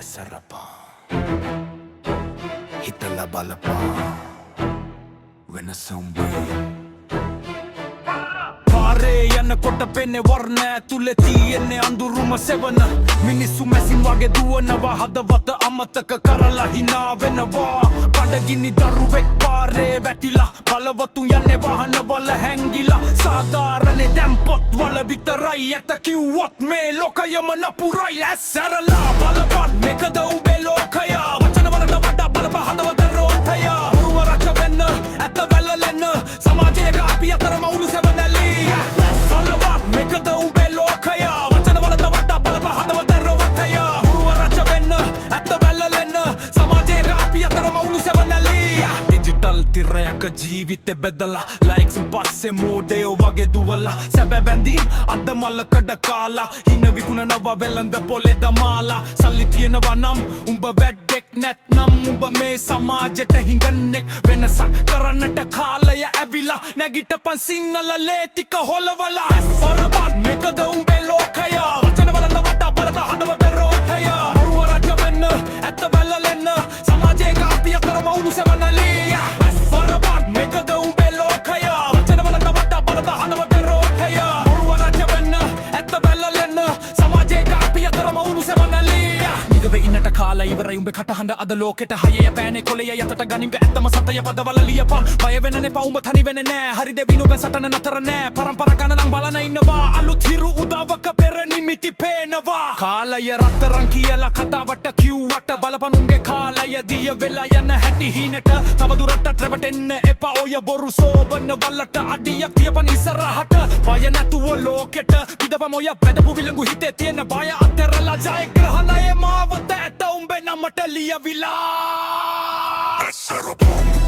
Sarapa Hitala balapa Venasumbi Pare yanna kotta penne warna tule tiyenne anduruma sevana Minissu mäsin wage duwanawa hadawata amataka karala hina venawa Kadagini daruvek pare vätila Palavatun yanne wahanawalla hängila Sadarane dämpot wala vitarai Että kiuot me lokajama napurai Ässärala palapat mekada ube lokaya Vatsana varata vada palapa hadavata rootaya Murua racha venna että vällä lenna Samajeega apia tarama ulu sevanali Palapat mekada ube lokaya Vatsana varata vada palapa hadavata rootaya Murua racha venna että vällä lenna Samajeega apia tarama ulu sevanali Digital tirayaka ජීවිතෙ බෙදලා likes පස්සේ මෝඩයෝ වගේ දුවලා සැබෑ බැඳීම් අද මල්ල කඩ කාලා හින විකුණනවා වෙළඳ පොලේ දමාලා සල්ලි තියනවා නම් උඹ වැඩෙක් නැත්නම් උඹ මේ සමාජෙට හිඟන්නෙක් වෙනසක් කරන්නට කාලය ඇවිලා නැගිටපන් සිංහල ලේ ටික හොලවලා පොරපත් මේකද උඹේ ලෝකය වචන වලට වටා බලත හදවත රෝහය මරුව රජ වෙන්න ඇත්ත වැළලෙන්න සමාජයේ කාපිය කරම උණු සෙවනලී පොරපත් මේකද උඹේ ලෝකය වචන වලට වටා බලත හදවත රෝහය මරුව රජ වෙන්න ඇත්ත වැළලෙන්න සමාජයේ කාපිය කරම උණු සෙවනලී නිගවේ ඉන්නට කාලා ඉවරයි උඹේ කටහඬ අද ලෝකෙට හයේ පෑනේ කොලේ යතට ගනින්ග ඇත්තම සතය පදවල ලියපන් බය වෙන්න එපා උඹ තනි වෙන්නේ නෑ හරි දෙවිනු බෑ සටන නතර නෑ පරම්පරා ගණනක් බලන ඉන්නවා අලුත් හිරු උදාවක පෙර නිමිති පේනවා කාලය රත්තරන් කියලා කතාවට කිව්වට බලපන් උන්ගේ කාලය දිය වෙලා යන හැටි හිනට තව දුරටත් රැවටෙන්න එපා ඔය බොරු සෝබන වලට අඩියක් තියපන් ඉස්සරහට බය නැතුව ලෝකෙට විදපම ඔය බඩපු විලංගු හිතේ තියෙන බය අතරලා ජයග්‍රහණයේ මාවත ඇත උඹේ නමට ලියවිලා Sarapom